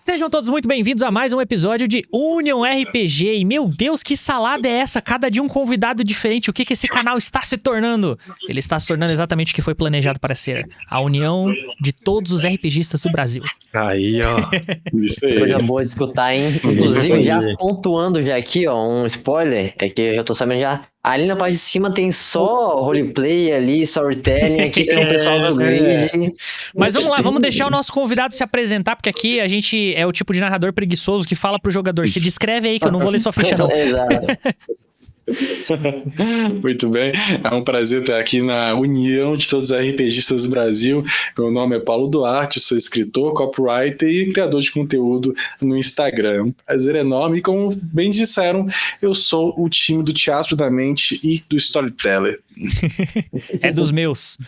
Sejam todos muito bem-vindos a mais um episódio de Union RPG. E, meu Deus, que salada é essa? Cada dia um convidado diferente. O que esse canal está se tornando? Ele está se tornando exatamente o que foi planejado para ser. A união de todos os RPGistas do Brasil. Aí, ó. Isso aí. Coisa boa de escutar, hein? Inclusive, já pontuando já aqui, ó, um spoiler, é que eu já tô sabendo já. Ali na parte de cima tem só roleplay ali, storytelling, aqui tem o pessoal do grid. Mas vamos lá, vamos deixar o nosso convidado se apresentar, porque aqui a gente é o tipo de narrador preguiçoso que fala pro jogador, se descreve aí que eu não vou ler sua ficha não. Exato. Muito bem, é um prazer estar aqui na união de todos os RPGistas do Brasil. Meu nome é Paulo Duarte, sou escritor, copywriter e criador de conteúdo no Instagram. Um prazer enorme e, como bem disseram, eu sou o time do Teatro da Mente e do Storyteller. É dos meus.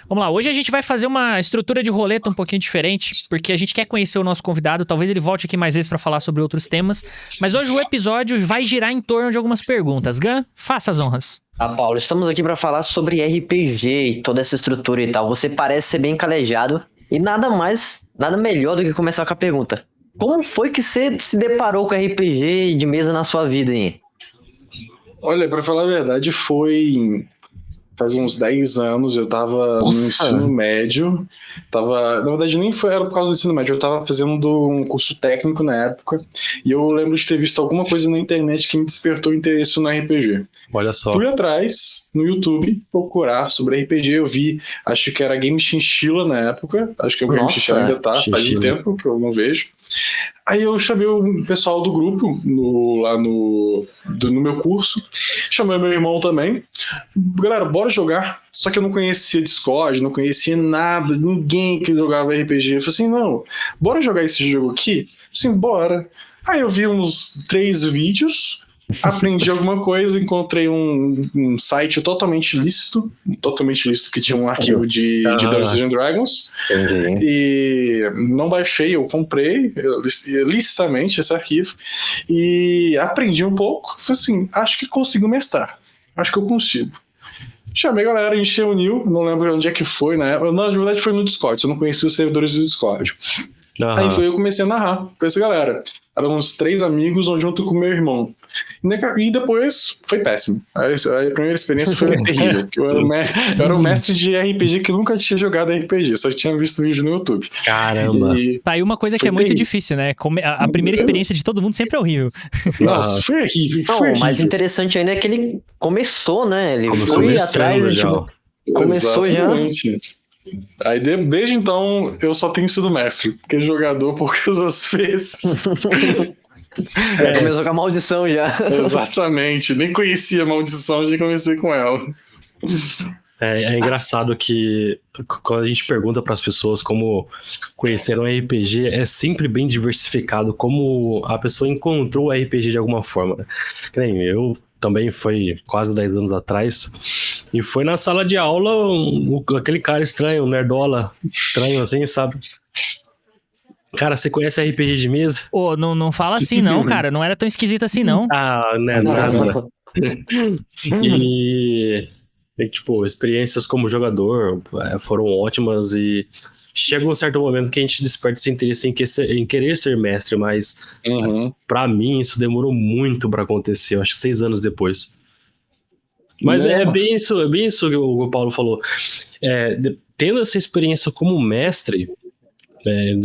Vamos lá, hoje a gente vai fazer uma estrutura de roleta um pouquinho diferente, porque a gente quer conhecer o nosso convidado, talvez ele volte aqui mais vezes para falar sobre outros temas, mas hoje o episódio vai girar em torno de algumas perguntas. Gan, faça as honras. Paulo, estamos aqui pra falar sobre RPG e toda essa estrutura e tal. Você parece ser bem calejado e nada melhor do que começar com a pergunta. Como foi que você se deparou com RPG de mesa na sua vida, hein? Olha, pra falar a verdade, foi faz uns 10 anos, eu tava no ensino médio, na verdade nem era por causa do ensino médio, eu tava fazendo um curso técnico na época, e eu lembro de ter visto alguma coisa na internet que me despertou interesse no RPG. Olha só. Fui atrás, no YouTube, procurar sobre RPG, eu vi, acho que era Game Chinchilla na época, acho que o Game Chinchilla ainda tá, faz um tempo que eu não vejo. Aí eu chamei o pessoal do grupo, lá no meu curso, chamei meu irmão também. Galera, bora jogar. Só que eu não conhecia Discord, não conhecia nada, ninguém que jogava RPG. Eu falei assim, não, bora jogar esse jogo aqui? Assim, bora. Aí eu vi uns 3 vídeos, aprendi alguma coisa, encontrei um site totalmente lícito que tinha um arquivo de Dungeons and Dragons. Entendi. E não baixei, eu comprei licitamente esse arquivo e aprendi um pouco. Falei assim, acho que consigo mestrar, acho que eu consigo. Chamei a galera, a gente se reuniu, não lembro onde é que foi, né? Na verdade foi no Discord, eu não conhecia os servidores do Discord. Aí foi eu comecei a narrar pra essa galera. Eram uns 3 amigos junto com o meu irmão. E depois foi péssimo. A primeira experiência foi terrível. Eu era um mestre de RPG que nunca tinha jogado RPG, só tinha visto vídeo no YouTube. Caramba. Tá aí uma coisa que é muito difícil, né? A primeira experiência de todo mundo sempre é horrível. Nossa, foi horrível. Não, o mais interessante ainda é que ele começou, né? Ele foi atrás e começou Exatamente. Aí desde então eu só tenho sido mestre, porque jogador poucas vezes. Começou com a maldição já. Exatamente, nem conhecia a maldição, já comecei com ela. É engraçado que quando a gente pergunta para as pessoas como conheceram o RPG, é sempre bem diversificado, como a pessoa encontrou o RPG de alguma forma. Que nem eu também, foi quase 10 anos atrás, e foi na sala de aula aquele cara estranho, um nerdola estranho assim, sabe? Cara, você conhece RPG de mesa? Ô, não fala assim não, cara, não era tão esquisito assim não. Ah, né, nada. E tipo, experiências como jogador foram ótimas e chega um certo momento que a gente desperta esse interesse em querer ser mestre, mas pra mim isso demorou muito pra acontecer, eu acho que 6 anos depois. Mas é bem isso que o Paulo falou. Tendo essa experiência como mestre,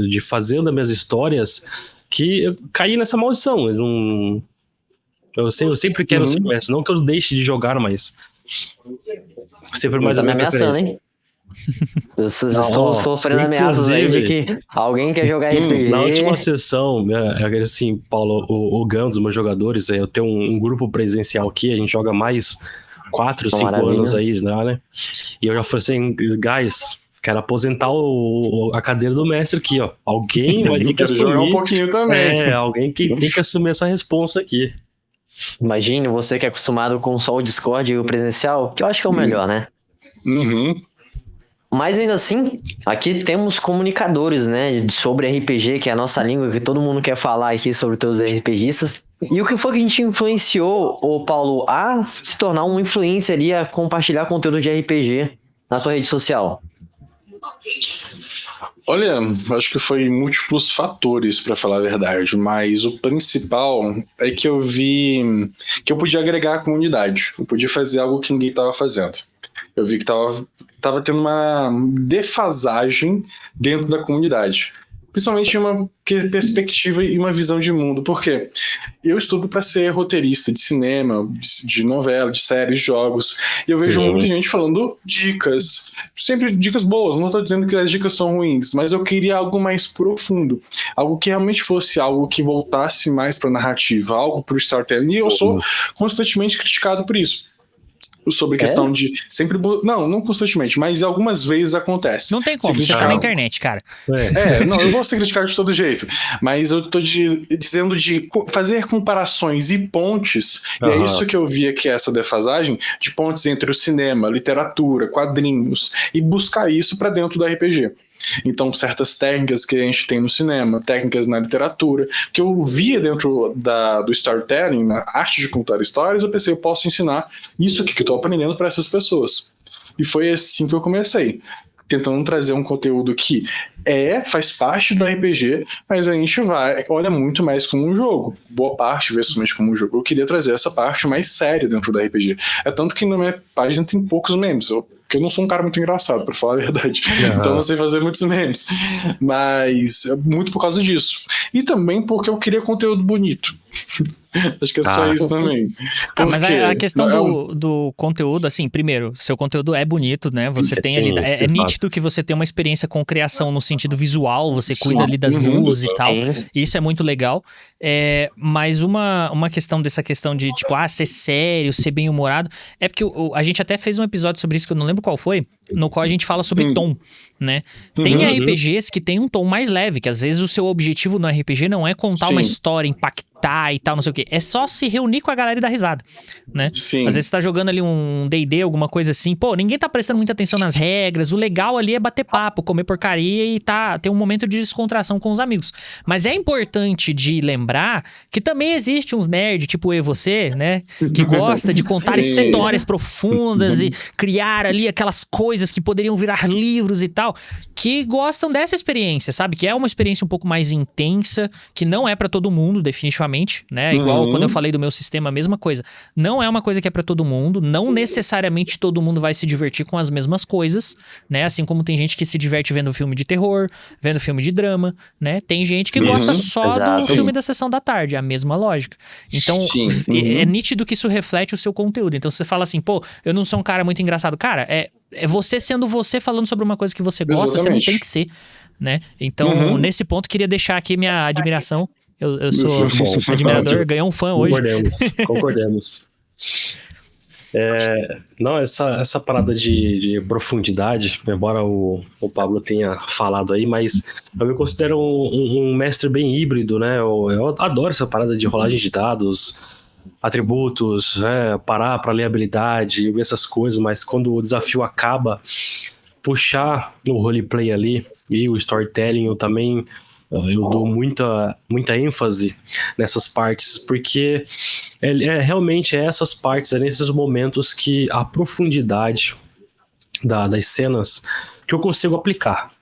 de fazendo as minhas histórias, que eu caí nessa maldição. Eu sempre quero ser mestre, não que eu deixe de jogar, mas sempre mais tá me ameaçando, hein? Vocês estão sofrendo ameaças aí de que alguém quer jogar RPG. Na última sessão, assim, Paulo, o Gan, dos meus jogadores, eu tenho um grupo presencial aqui, a gente joga mais 4, 5 anos aí, né? E eu já falei assim, guys, quero aposentar a cadeira do mestre aqui, ó. Alguém vai ter que assumir. Jogar um pouquinho também. Alguém que tem que assumir essa responsa aqui. Imagine você que é acostumado com só o Discord e o presencial, que eu acho que é o melhor, né? Mas ainda assim, aqui temos comunicadores, né, sobre RPG, que é a nossa língua, que todo mundo quer falar aqui sobre todos os RPGistas. E o que foi que a gente influenciou o Paulo a se tornar um influencer ali, a compartilhar conteúdo de RPG na sua rede social? Olha, acho que foi múltiplos fatores, para falar a verdade, mas o principal é que eu vi que eu podia agregar a comunidade, eu podia fazer algo que ninguém estava fazendo. Eu vi que tava tendo uma defasagem dentro da comunidade. Principalmente de uma perspectiva e uma visão de mundo. Porque eu estudo para ser roteirista de cinema, de novela, de séries, de jogos. E eu vejo muita gente falando dicas. Sempre dicas boas. Não estou dizendo que as dicas são ruins, mas eu queria algo mais profundo. Algo que realmente fosse algo que voltasse mais para a narrativa, algo para o storytelling. E eu sou constantemente criticado por isso. Sobre questão de sempre... Não constantemente, mas algumas vezes acontece. Não tem como, você tá na internet, cara. Não, eu vou ser criticado de todo jeito. Mas eu tô dizendo de fazer comparações e pontes, e é isso que eu via que é essa defasagem, de pontes entre o cinema, literatura, quadrinhos, e buscar isso pra dentro do RPG. Então, certas técnicas que a gente tem no cinema, técnicas na literatura, que eu via dentro do storytelling, na arte de contar histórias, eu pensei, eu posso ensinar isso aqui que eu estou aprendendo para essas pessoas. E foi assim que eu comecei, tentando trazer um conteúdo que faz parte do RPG, mas a gente olha muito mais como um jogo. Boa parte vê somente como um jogo. Eu queria trazer essa parte mais séria dentro do RPG. É tanto que na minha página tem poucos memes. Porque eu não sou um cara muito engraçado, pra falar a verdade. Então eu não sei fazer muitos memes. Mas muito por causa disso. E também porque eu queria conteúdo bonito. Acho que é só isso também. Mas a questão do conteúdo, assim, primeiro, seu conteúdo é bonito, né? Você tem ali. É nítido que você tem uma experiência com criação no sentido visual, você cuida ali das luzes e tal. Isso é muito legal. Mas uma questão dessa questão de, tipo, ser sério, ser bem-humorado, é porque a gente até fez um episódio sobre isso, que eu não lembro qual foi, no qual a gente fala sobre tom, né? Tem RPGs que tem um tom mais leve, que às vezes o seu objetivo no RPG não é contar uma história, impactar e tal, não sei o quê. É só se reunir com a galera e dar risada, né? Sim. Às vezes você tá jogando ali um D&D, alguma coisa assim, ninguém tá prestando muita atenção nas regras, o legal ali é bater papo, comer porcaria e ter um momento de descontração com os amigos. Mas é importante de lembrar que também existe uns nerds, tipo eu e você, né? Que gosta de contar histórias profundas e criar ali aquelas coisas que poderiam virar livros e tal, que gostam dessa experiência, sabe? Que é uma experiência um pouco mais intensa, que não é pra todo mundo, definitivamente, né? Igual quando eu falei do meu sistema, a mesma coisa. Não é uma coisa que é pra todo mundo, não necessariamente todo mundo vai se divertir com as mesmas coisas, né? Assim como tem gente que se diverte vendo filme de terror, vendo filme de drama, né? Tem gente que gosta só do filme da sessão da tarde, é a mesma lógica. Então, é nítido que isso reflete o seu conteúdo. Então, se você fala assim, eu não sou um cara muito engraçado. Cara, é você sendo você falando sobre uma coisa que você gosta, você não tem que ser, né? Então, nesse ponto, queria deixar aqui minha admiração. Eu sou admirador, ganhou um fã hoje. Concordemos. Não, essa parada de profundidade, embora o Pablo tenha falado aí, mas eu me considero um mestre bem híbrido, né? Eu adoro essa parada de rolagem de dados, atributos, né? Parar para ler habilidade, essas coisas, mas quando o desafio acaba, puxar o roleplay ali e o storytelling, eu também dou muita ênfase nessas partes, porque realmente essas partes, nesses momentos que a profundidade das cenas que eu consigo aplicar,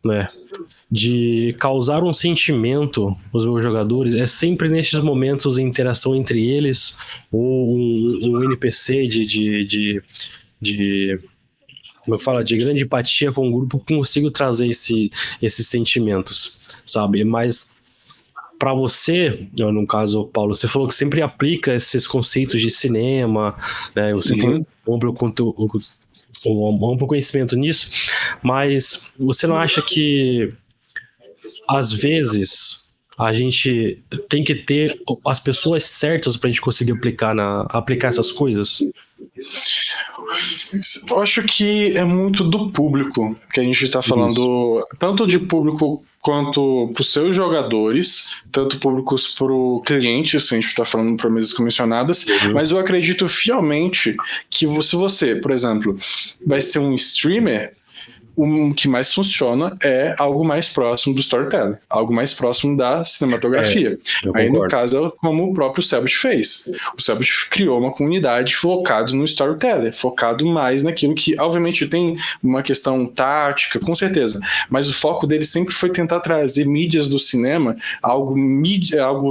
né? De causar um sentimento nos meus jogadores, é sempre nesses momentos de interação entre eles, ou um NPC como eu falo, de grande empatia com o grupo, consigo trazer esses sentimentos, sabe? Mas para você, no caso, Paulo, você falou que sempre aplica esses conceitos de cinema, né? Você tem um amplo conhecimento nisso, mas você não acha que às vezes a gente tem que ter as pessoas certas pra gente conseguir aplicar essas coisas? Eu acho que é muito do público que a gente está falando, tanto de público quanto para os seus jogadores, tanto públicos para o cliente, se a gente está falando para mesas comissionadas, mas eu acredito fielmente que se você, por exemplo, vai ser um streamer, o que mais funciona é algo mais próximo do storytelling, algo mais próximo da cinematografia. Aí, no caso, é como o próprio Cellbit fez. O Cellbit criou uma comunidade focado no storytelling, focado mais naquilo que, obviamente, tem uma questão tática, com certeza, mas o foco dele sempre foi tentar trazer mídias do cinema, algo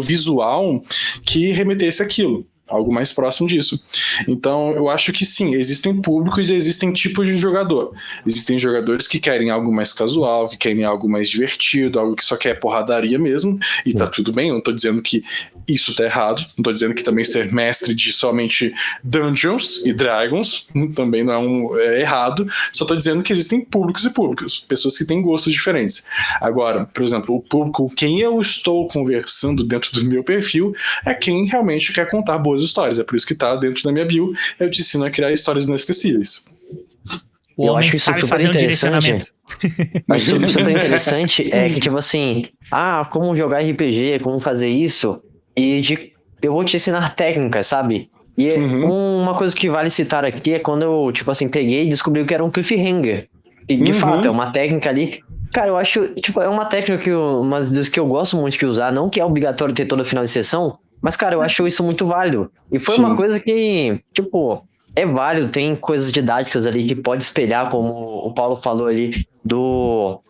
visual que remetesse àquilo. Algo mais próximo disso. Então, eu acho que sim, existem públicos e existem tipos de jogador. Existem jogadores que querem algo mais casual, que querem algo mais divertido, algo que só quer porradaria mesmo, e tá tudo bem, eu não tô dizendo que isso tá errado, não tô dizendo que também ser mestre de somente Dungeons e Dragons também não é errado, só tô dizendo que existem públicos e públicos, pessoas que têm gostos diferentes. Agora, por exemplo, o público, quem eu estou conversando dentro do meu perfil, é quem realmente quer contar boas histórias, é por isso que tá dentro da minha bio, eu te ensino a criar histórias inesquecíveis. O homem sabe fazer um direcionamento. Mas super interessante é que, tipo assim, como jogar RPG, como fazer isso, eu vou te ensinar técnicas, sabe? E uma coisa que vale citar aqui é quando eu, tipo assim, peguei e descobri que era um cliffhanger. E, de fato, é uma técnica ali. Cara, eu acho, tipo, é uma técnica uma das que eu gosto muito de usar, não que é obrigatório ter todo final de sessão, mas, cara, eu acho isso muito válido. E foi uma coisa que, tipo, é válido, tem coisas didáticas ali que pode espelhar, como o Paulo falou ali, do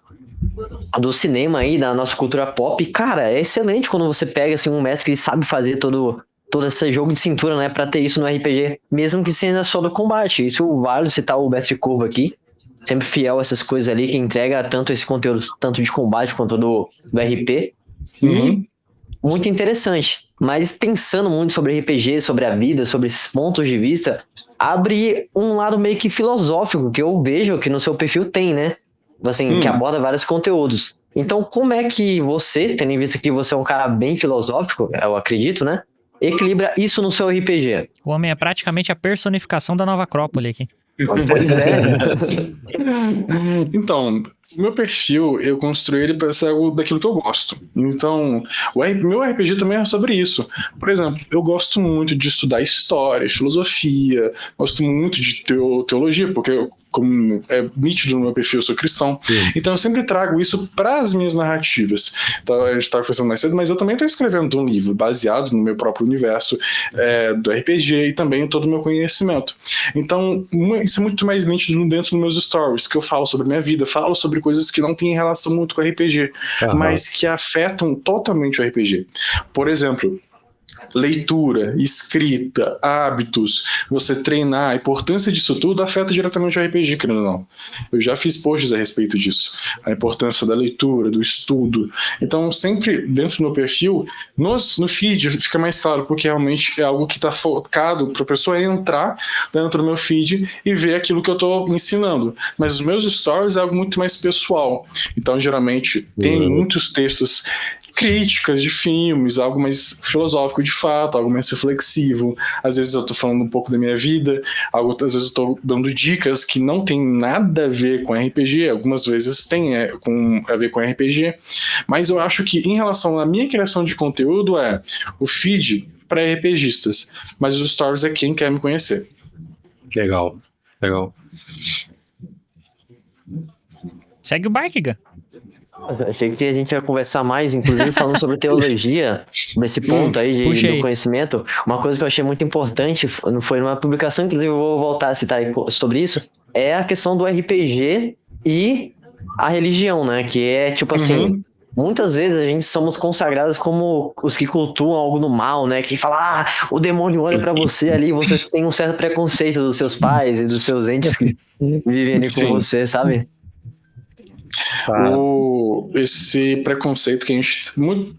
cinema aí, da nossa cultura pop. E, cara, é excelente quando você pega, assim, um mestre que sabe fazer todo esse jogo de cintura, né, pra ter isso no RPG, mesmo que seja só do combate. Isso vale citar o Mestre Corvo aqui, sempre fiel a essas coisas ali, que entrega tanto esse conteúdo, tanto de combate quanto do RP. E muito interessante. Mas pensando muito sobre RPG, sobre a vida, sobre esses pontos de vista, abre um lado meio que filosófico, que eu vejo que no seu perfil tem, né? Assim, que aborda vários conteúdos. Então, como é que você, tendo em vista que você é um cara bem filosófico, eu acredito, né? Equilibra isso no seu RPG? O homem é praticamente a personificação da Nova Acrópole aqui. Pois é. Então, o meu perfil, eu construí ele para ser algo daquilo que eu gosto. Então, meu RPG também é sobre isso. Por exemplo, eu gosto muito de estudar história, filosofia, gosto muito de teologia, porque como é nítido no meu perfil, eu sou cristão. Então eu sempre trago isso para as minhas narrativas. Então, a gente estava conversando mais cedo, mas eu também estou escrevendo um livro baseado no meu próprio universo do RPG e também em todo o meu conhecimento. Então, isso é muito mais nítido dentro dos meus stories, que eu falo sobre a minha vida, falo sobre coisas que não têm relação muito com RPG, mas que afetam totalmente o RPG. Por exemplo, leitura, escrita, hábitos, você treinar, a importância disso tudo afeta diretamente o RPG, querendo ou não. Eu já fiz posts a respeito disso, a importância da leitura, do estudo. Então, sempre dentro do meu perfil, no feed fica mais claro, porque realmente é algo que está focado para a pessoa entrar dentro do meu feed e ver aquilo que eu estou ensinando. Mas os meus stories é algo muito mais pessoal. Então, geralmente, tem muitos textos, críticas de filmes, algo mais filosófico de fato, algo mais reflexivo. Às vezes eu tô falando um pouco da minha vida, às vezes eu tô dando dicas que não tem nada a ver com RPG, algumas vezes tem a ver com RPG, mas eu acho que em relação à minha criação de conteúdo o feed para RPGistas, mas os stories é quem quer me conhecer. Legal. Segue o Barkiga. Achei que a gente ia conversar mais, inclusive falando sobre teologia, nesse ponto aí do conhecimento. Uma coisa que eu achei muito importante, foi numa publicação, inclusive eu vou voltar a citar sobre isso, é a questão do RPG e a religião, né? Que é tipo assim, muitas vezes a gente somos consagrados como os que cultuam algo do mal, né? Que fala, o demônio olha pra você ali, você tem um certo preconceito dos seus pais e dos seus entes que vivem ali com você, sabe? Esse preconceito que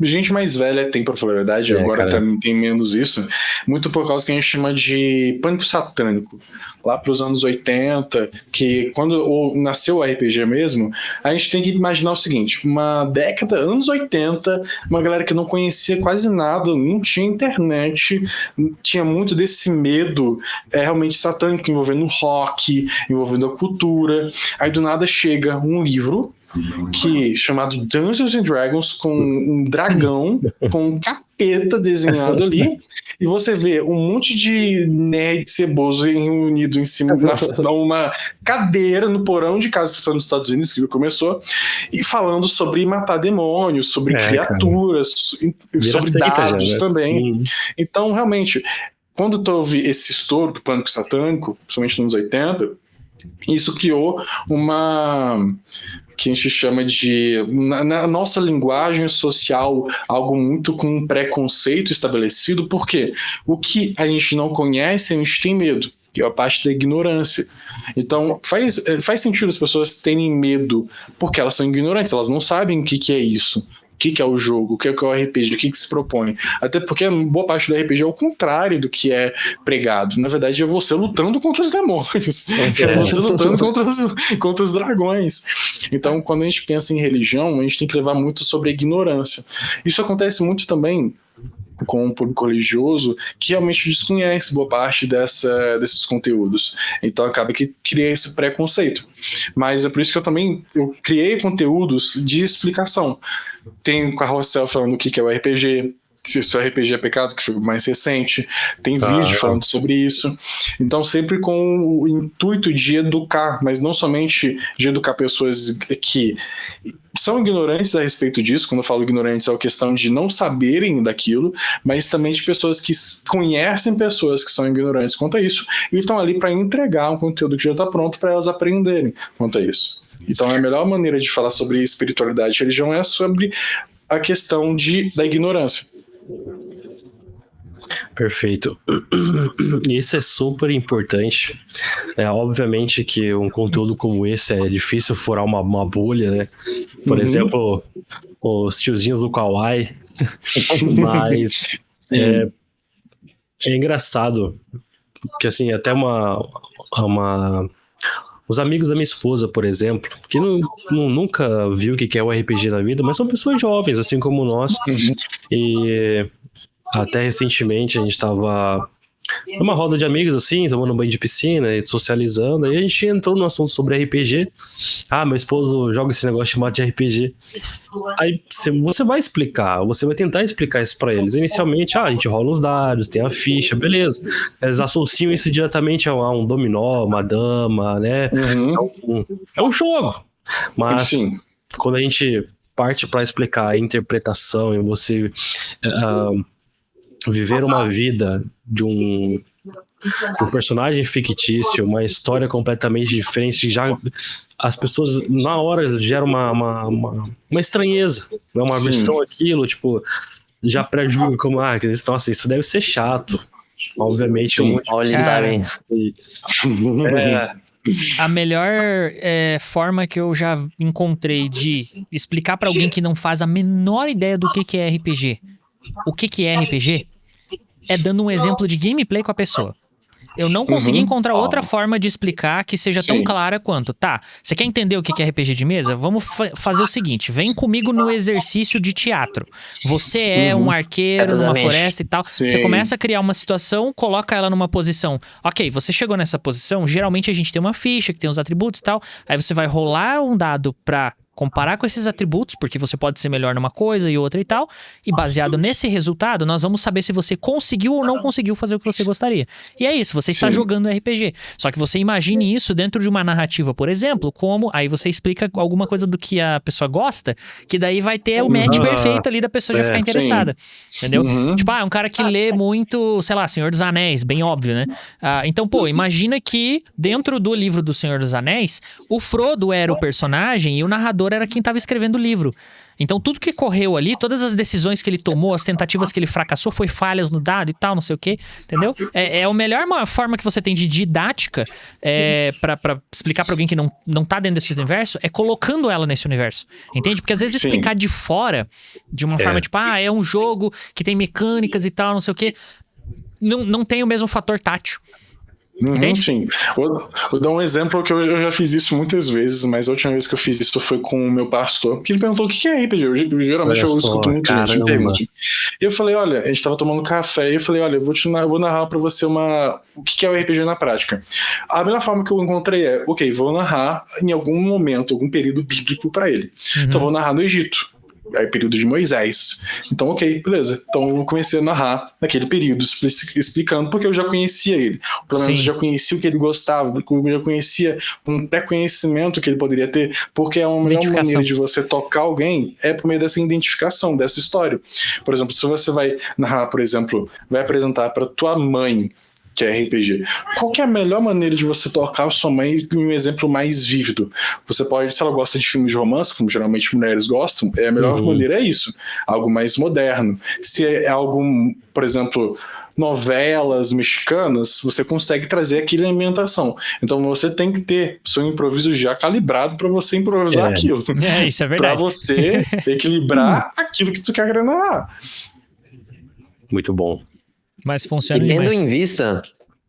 gente mais velha tem, pra falar a verdade, agora tem menos isso, muito por causa que a gente chama de pânico satânico. Lá pros anos 80, que quando nasceu o RPG mesmo, a gente tem que imaginar o seguinte, uma década, anos 80, uma galera que não conhecia quase nada, não tinha internet, tinha muito desse medo realmente satânico, envolvendo rock, envolvendo a cultura. Aí do nada chega um livro chamado Dungeons and Dragons, com um dragão, com um capeta desenhado ali, e você vê um monte de nerd ceboso reunido em cima de uma cadeira no porão de casa que está nos Estados Unidos, que começou, e falando sobre matar demônios, sobre criaturas, sobre dados já, né? Também. Então, realmente, quando tu ouve esse estouro do pânico satânico, principalmente nos anos 80, isso criou uma... que a gente chama de, na nossa linguagem social, algo muito com um preconceito estabelecido, porque o que a gente não conhece, a gente tem medo, que é a parte da ignorância. Então, faz sentido as pessoas terem medo, porque elas são ignorantes, elas não sabem o que é isso. O que é o jogo, o que é o RPG, o que se propõe. Até porque boa parte do RPG é o contrário do que é pregado. Na verdade, é você lutando contra os demônios. É você lutando contra os dragões. Então, quando a gente pensa em religião, a gente tem que levar muito sobre a ignorância. Isso acontece muito também com o público religioso, que realmente desconhece boa parte desses conteúdos. Então acaba que cria esse preconceito. Mas é por isso que eu criei conteúdos de explicação. Tem o Carrossel falando o que é o RPG, se o RPG é pecado, que foi o mais recente. Tem vídeo falando sobre isso. Então sempre com o intuito de educar, mas não somente de educar pessoas que são ignorantes a respeito disso. Quando eu falo ignorantes, é a questão de não saberem daquilo, mas também de pessoas que conhecem pessoas que são ignorantes quanto a isso e estão ali para entregar um conteúdo que já está pronto para elas aprenderem quanto a isso. Então a melhor maneira de falar sobre espiritualidade e religião é sobre a questão da ignorância. Perfeito. Isso é super importante. Obviamente que um conteúdo como esse é difícil furar uma bolha, né? Por exemplo, os tiozinhos do Kawaii. Mas é engraçado que, assim, até os amigos da minha esposa, por exemplo, que nunca viu o que é o RPG na vida, mas são pessoas jovens, assim como nós. E até recentemente a gente tava numa roda de amigos, assim, tomando banho de piscina e socializando, aí a gente entrou no assunto sobre RPG. Meu esposo joga esse negócio chamado de RPG. Aí você vai explicar, você vai tentar explicar isso pra eles. Inicialmente, a gente rola os dados, tem a ficha, beleza. Eles associam isso diretamente a um dominó, uma dama, né? É um jogo. Mas quando a gente parte pra explicar a interpretação e você viver uma vida de um personagem fictício, uma história completamente diferente, já as pessoas na hora geram uma estranheza, né? Uma versão aquilo, tipo, já pré-julga como, nossa, isso deve ser chato. Obviamente, olha, sabem. A melhor forma que eu já encontrei de explicar pra alguém que não faz a menor ideia do que é RPG, o que é RPG, é dando um exemplo de gameplay com a pessoa. Eu não consegui encontrar outra forma de explicar que seja tão clara quanto. Tá, você quer entender o que é RPG de mesa? Vamos fazer o seguinte, vem comigo no exercício de teatro. Você é um arqueiro numa floresta e tal. Você começa a criar uma situação, coloca ela numa posição. Ok, você chegou nessa posição, geralmente a gente tem uma ficha que tem os atributos e tal. Aí você vai rolar um dado pra comparar com esses atributos, porque você pode ser melhor numa coisa e outra e tal, e baseado nesse resultado, nós vamos saber se você conseguiu ou não conseguiu fazer o que você gostaria. E é isso, você está jogando RPG. Só que você imagine isso dentro de uma narrativa, por exemplo, como, aí você explica alguma coisa do que a pessoa gosta, que daí vai ter o match perfeito ali da pessoa já ficar interessada. Entendeu? Tipo, é um cara que lê muito, sei lá, Senhor dos Anéis, bem óbvio, né? Então, imagina que dentro do livro do Senhor dos Anéis, o Frodo era o personagem e o narrador era quem estava escrevendo o livro. Então tudo que correu ali, todas as decisões que ele tomou, as tentativas que ele fracassou, foi falhas no dado e tal, não sei o quê, entendeu? É a melhor forma que você tem de didática pra explicar pra alguém que não tá dentro desse universo, é colocando ela nesse universo, entende? Porque às vezes explicar de fora, de uma forma tipo, é um jogo que tem mecânicas e tal, não sei o quê, não tem o mesmo fator tátil. Sim. Vou dar um exemplo que eu já fiz isso muitas vezes, mas a última vez que eu fiz isso foi com o meu pastor, que ele perguntou o que é RPG. Geralmente eu escuto muito gente me pergunta. E eu falei, olha, a gente tava tomando café e eu falei, olha, eu vou narrar pra você o que é o RPG na prática. A melhor forma que eu encontrei vou narrar em algum momento, algum período bíblico pra ele. Então eu vou narrar no Egito. período de Moisés. Então, ok, beleza. Então eu comecei a narrar naquele período, explicando porque eu já conhecia ele. Pelo menos eu já conhecia o que ele gostava, eu já conhecia um pré-conhecimento que ele poderia ter, porque é uma melhor maneira de você tocar alguém é por meio dessa identificação, dessa história. Por exemplo, se você vai narrar, por exemplo, vai apresentar para tua mãe que é RPG. Qual que é a melhor maneira de você tocar a sua mãe em um exemplo mais vívido? Você pode, se ela gosta de filmes de romance, como geralmente mulheres gostam, a melhor maneira é isso. Algo mais moderno. Se é algo, por exemplo, novelas mexicanas, você consegue trazer aquela ambientação. Então você tem que ter seu improviso já calibrado para você improvisar aquilo. Isso é verdade. Para você equilibrar aquilo que tu quer narrar. Muito bom. Mas funciona e tendo demais. em vista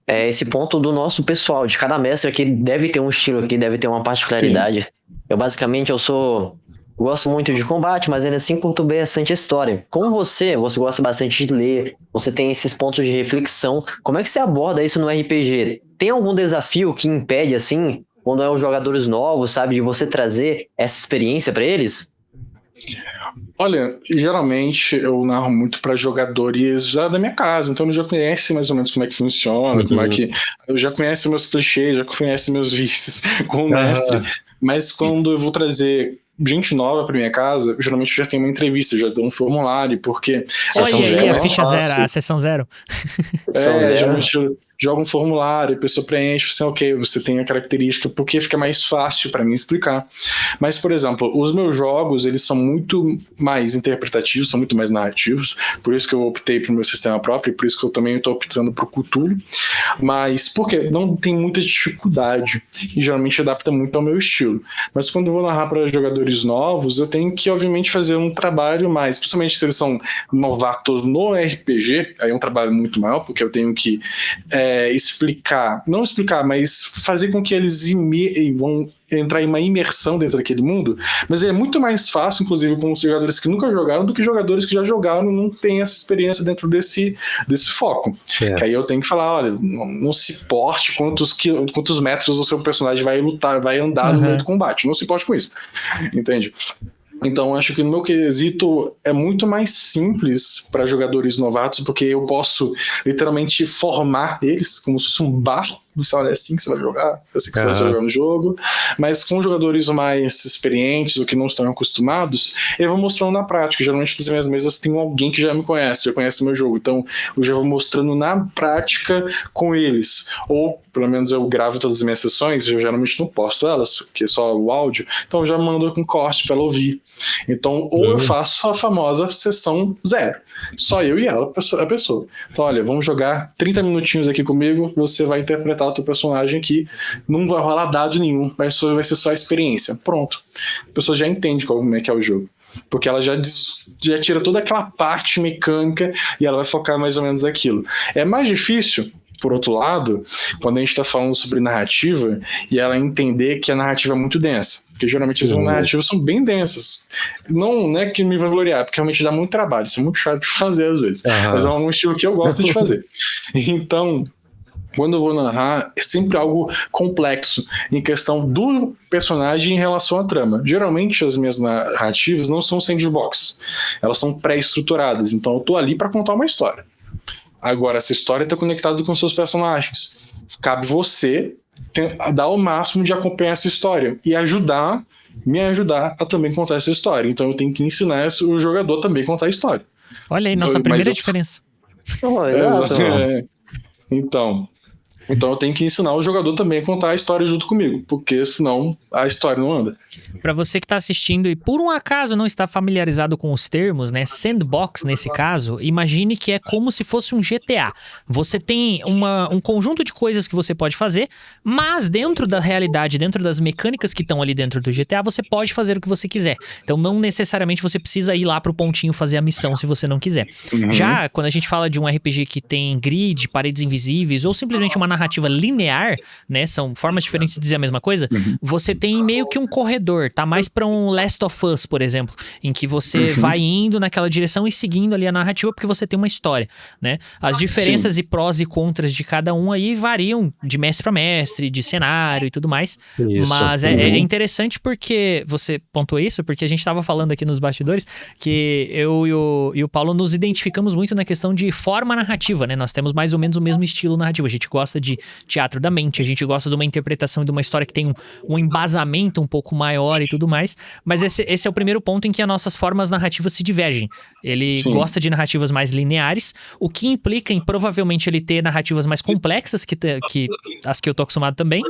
esse ponto do nosso pessoal, de cada mestre aqui deve ter um estilo aqui, deve ter uma particularidade. Sim. Eu basicamente gosto muito de combate, mas ainda assim curto bastante história. Como você gosta bastante de ler, você tem esses pontos de reflexão, como é que você aborda isso no RPG? Tem algum desafio que impede, assim, quando é os jogadores novos, sabe, de você trazer essa experiência para eles? Olha, geralmente eu narro muito para jogadores já da minha casa, então eles já conhecem mais ou menos como é que funciona, como é que eu já conheço meus clichês, já conhece meus vícios como mestre, mas quando eu vou trazer gente nova para minha casa, geralmente eu já tenho uma entrevista, já dou um formulário, porque a ficha zero, a sessão zero. Geralmente eu jogo um formulário, a pessoa preenche, assim, ok, você tem a característica, porque fica mais fácil para mim explicar. Mas, por exemplo, os meus jogos, eles são muito mais interpretativos, são muito mais narrativos, por isso que eu optei pro meu sistema próprio, e por isso que eu também estou optando pro Cthulhu, mas porque não tem muita dificuldade, e geralmente adapta muito ao meu estilo. Mas quando eu vou narrar para jogadores novos, eu tenho que, obviamente, fazer um trabalho mais, principalmente se eles são novatos no RPG, aí é um trabalho muito maior, porque eu tenho que mas fazer com que eles vão entrar em uma imersão dentro daquele mundo, mas é muito mais fácil, inclusive, com os jogadores que nunca jogaram do que jogadores que já jogaram e não têm essa experiência dentro desse foco. Que aí eu tenho que falar, olha, não se importe quantos metros o seu personagem vai lutar, vai andar no meio do combate, não se importe com isso, entende? Então, acho que no meu quesito é muito mais simples para jogadores novatos, porque eu posso literalmente formar eles como se fosse um barco. Você olha, é assim que você vai jogar, eu sei que você vai jogar no jogo, mas com jogadores mais experientes ou que não estão acostumados, eu vou mostrando na prática. Geralmente nas minhas mesas tem alguém que já me conhece, já conhece o meu jogo, então eu já vou mostrando na prática com eles, ou pelo menos eu gravo todas as minhas sessões, eu geralmente não posto elas, que é só o áudio, então eu já mando com corte para ela ouvir. Então, ou eu faço a famosa sessão zero, só eu e ela, a pessoa. Então, olha, vamos jogar 30 minutinhos aqui comigo, você vai interpretar o teu personagem aqui, não vai rolar dado nenhum, vai ser só a experiência. Pronto. A pessoa já entende como é que é o jogo. Porque ela já tira toda aquela parte mecânica e ela vai focar mais ou menos naquilo. É mais difícil, por outro lado, quando a gente está falando sobre narrativa e ela entender que a narrativa é muito densa. Porque geralmente as narrativas são bem densas. Não é que me vangloriar, porque realmente dá muito trabalho, isso é muito chato de fazer às vezes. Mas é um estilo que eu gosto de fazer. Então, quando eu vou narrar, é sempre algo complexo em questão do personagem em relação à trama. Geralmente as minhas narrativas não são sandbox, elas são pré-estruturadas, então eu tô ali para contar uma história. Agora, essa história está conectada com seus personagens. Cabe você dar o máximo de acompanhar essa história e me ajudar a também contar essa história. Então eu tenho que ensinar o jogador também a contar a história. Olha aí, nossa primeira diferença. Então eu tenho que ensinar o jogador também a contar a história junto comigo, porque senão a história não anda. Pra você que tá assistindo e por um acaso não está familiarizado com os termos, né, sandbox nesse caso, imagine que é como se fosse um GTA. Você tem um conjunto de coisas que você pode fazer, mas dentro da realidade, dentro das mecânicas que estão ali dentro do GTA, você pode fazer o que você quiser. Então não necessariamente você precisa ir lá pro pontinho fazer a missão se você não quiser. Já quando a gente fala de um RPG que tem grid, paredes invisíveis ou simplesmente uma narrativa linear, né, são formas diferentes de dizer a mesma coisa, você tem meio que um corredor, tá mais pra um Last of Us, por exemplo, em que você vai indo naquela direção e seguindo ali a narrativa porque você tem uma história, né? As diferenças e prós e contras de cada um aí variam de mestre pra mestre, de cenário e tudo mais, mas é interessante porque você pontuou isso, porque a gente tava falando aqui nos bastidores que eu e o Paulo nos identificamos muito na questão de forma narrativa, né? Nós temos mais ou menos o mesmo estilo narrativo. A gente gosta de teatro da mente, a gente gosta de uma interpretação e de uma história que tem um embasamento um pouco maior e tudo mais. Mas esse é o primeiro ponto em que as nossas formas narrativas se divergem. Ele gosta de narrativas mais lineares, o que implica em provavelmente ele ter narrativas mais complexas que as que eu tô acostumado também.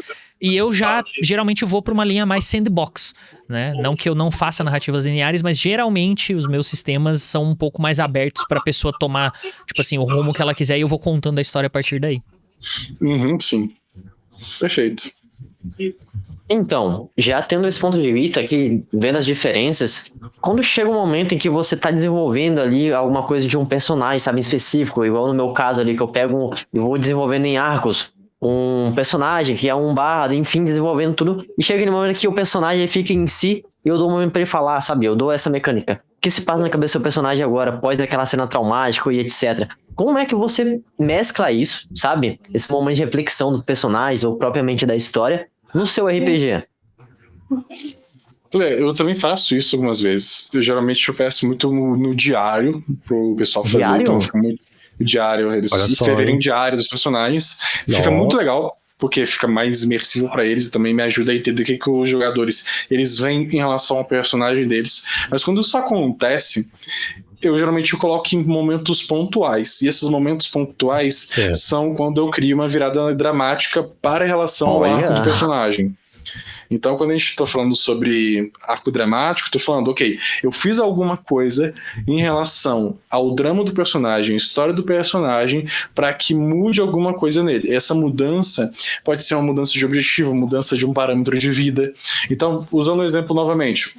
E eu já geralmente vou pra uma linha mais sandbox, né? Não que eu não faça narrativas lineares, mas geralmente os meus sistemas são um pouco mais abertos pra pessoa tomar, tipo assim, o rumo que ela quiser e eu vou contando a história a partir daí. Sim. Perfeito. Então, já tendo esse ponto de vista aqui, vendo as diferenças, quando chega um momento em que você tá desenvolvendo ali alguma coisa de um personagem, sabe, em específico, igual no meu caso ali, que eu vou desenvolvendo em arcos, um personagem que é um bardo, enfim, desenvolvendo tudo, e chega no momento que o personagem fica em si, e eu dou um momento pra ele falar, sabe, eu dou essa mecânica. O que se passa na cabeça do personagem agora, após aquela cena traumática e etc. Como é que você mescla isso, sabe, esse momento de reflexão do personagem, ou propriamente da história, no seu RPG? Eu também faço isso algumas vezes. Geralmente eu peço muito no diário pro pessoal fazer. Diário? Então fica muito diário, eles escreverem diário dos personagens. Fica muito legal, porque fica mais imersivo pra eles e também me ajuda a entender o que os jogadores eles veem em relação ao personagem deles. Mas quando isso acontece, eu geralmente coloco em momentos pontuais. E esses momentos pontuais são quando eu crio uma virada dramática para a relação ao arco do personagem. Então, quando a gente está falando sobre arco dramático, estou falando, ok, eu fiz alguma coisa em relação ao drama do personagem, a história do personagem, para que mude alguma coisa nele. Essa mudança pode ser uma mudança de objetivo, mudança de um parâmetro de vida. Então, usando o exemplo novamente,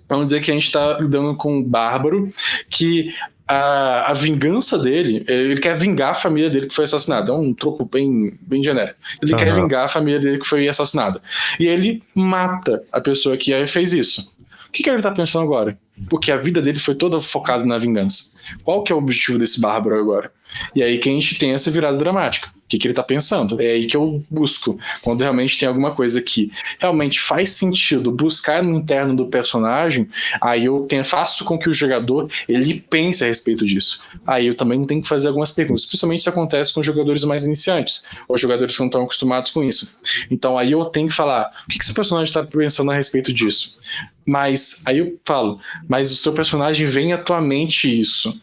vamos dizer que a gente está lidando com um bárbaro que a vingança dele, ele quer vingar a família dele que foi assassinada. É um tropo bem genérico. Ele quer vingar a família dele que foi assassinada. E ele mata a pessoa que fez isso. O que ele tá pensando agora? Porque a vida dele foi toda focada na vingança. Qual que é o objetivo desse bárbaro agora? E aí que a gente tem essa virada dramática. O que ele tá pensando? É aí que eu busco. Quando realmente tem alguma coisa que realmente faz sentido buscar no interno do personagem, aí eu faço com que o jogador ele pense a respeito disso. Aí eu também tenho que fazer algumas perguntas. Principalmente se acontece com jogadores mais iniciantes, ou jogadores que não estão acostumados com isso. Então aí eu tenho que falar, o que esse personagem tá pensando a respeito disso? Mas aí eu falo, mas o seu personagem vem à tua mente isso.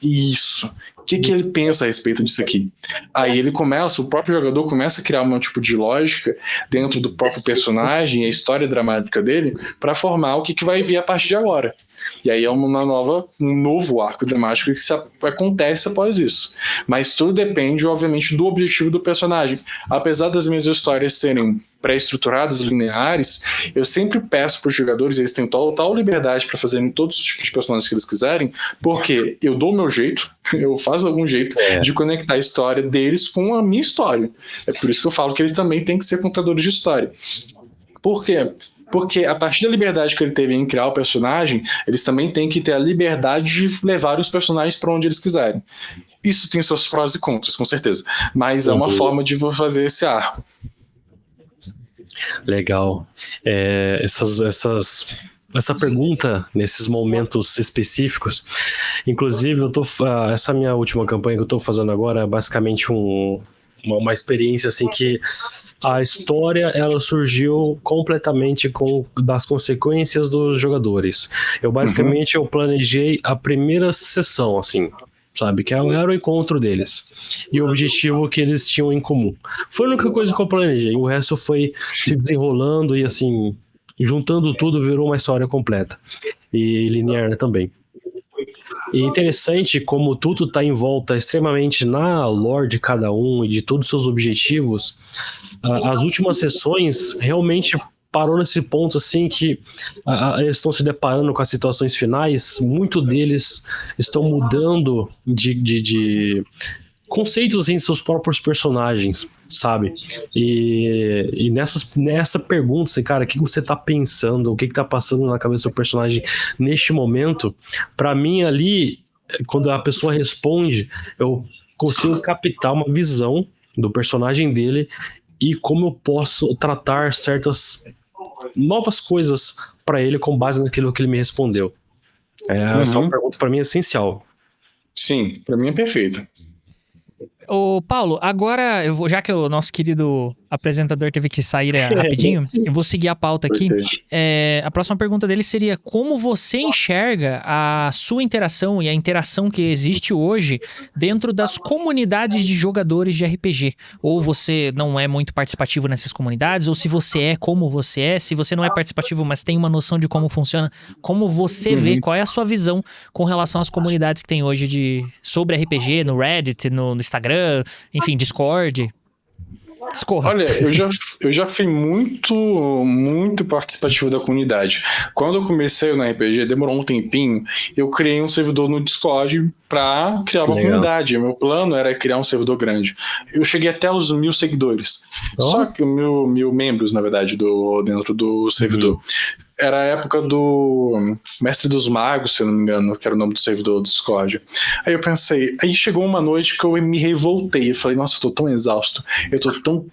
O que ele pensa a respeito disso aqui? Aí ele começa, o próprio jogador começa a criar um tipo de lógica dentro do próprio personagem, a história dramática dele, para formar o que vai vir a partir de agora. E aí é um novo arco dramático que acontece após isso. Mas tudo depende, obviamente, do objetivo do personagem. Apesar das minhas histórias serem pré-estruturadas, lineares, eu sempre peço para os jogadores, eles têm total liberdade para fazerem todos os tipos de personagens que eles quiserem, porque eu dou o meu jeito, eu faço algum jeito de conectar a história deles com a minha história. É por isso que eu falo que eles também têm que ser contadores de história. Por quê? Porque a partir da liberdade que ele teve em criar o personagem, eles também têm que ter a liberdade de levar os personagens para onde eles quiserem. Isso tem seus prós e contras, com certeza. Mas é uma forma de fazer esse arco. Legal. Essa pergunta, nesses momentos específicos, inclusive, essa minha última campanha que eu estou fazendo agora é basicamente uma experiência assim que a história ela surgiu completamente das consequências dos jogadores. Eu basicamente eu planejei a primeira sessão, assim, sabe? Que era o encontro deles. E o objetivo que eles tinham em comum. Foi a única coisa que eu planejei. O resto foi se desenrolando e, assim, juntando tudo, virou uma história completa. E linear também. E é interessante como tudo está em volta extremamente na lore de cada um e de todos os seus objetivos. As últimas sessões realmente parou nesse ponto assim que eles estão se deparando com as situações finais. Muito deles estão mudando conceitos assim, de seus próprios personagens, sabe? E nessa pergunta, assim, cara, o que você tá pensando, o que tá passando na cabeça do seu personagem neste momento, pra mim ali, quando a pessoa responde, eu consigo captar uma visão do personagem dele e como eu posso tratar certas novas coisas pra ele com base naquilo que ele me respondeu. Essa é uma pergunta pra mim essencial. Sim, pra mim é perfeito. Ô, Paulo, agora, já que o nosso querido apresentador teve que sair rapidinho, eu vou seguir a pauta aqui. A próxima pergunta dele seria: como você enxerga a sua interação e a interação que existe hoje dentro das comunidades de jogadores de RPG? Ou você não é muito participativo nessas comunidades, ou se você é, como você é? Se você não é participativo, mas tem uma noção de como funciona, como você vê, qual é a sua visão com relação às comunidades que tem hoje sobre RPG, no Reddit, no Instagram, enfim, Discord? Discorra. Olha, eu já fui muito participativo da comunidade. Quando eu comecei no RPG, demorou um tempinho, eu criei um servidor no Discord pra criar uma comunidade. Meu plano era criar um servidor grande. Eu cheguei até os 1.000 seguidores. Só que 1.000 membros, na verdade, dentro do servidor. Era a época do Mestre dos Magos, se eu não me engano, que era o nome do servidor do Discord. Aí eu pensei, aí chegou uma noite que eu me revoltei. Eu falei, nossa, eu tô tão exausto, eu tô tão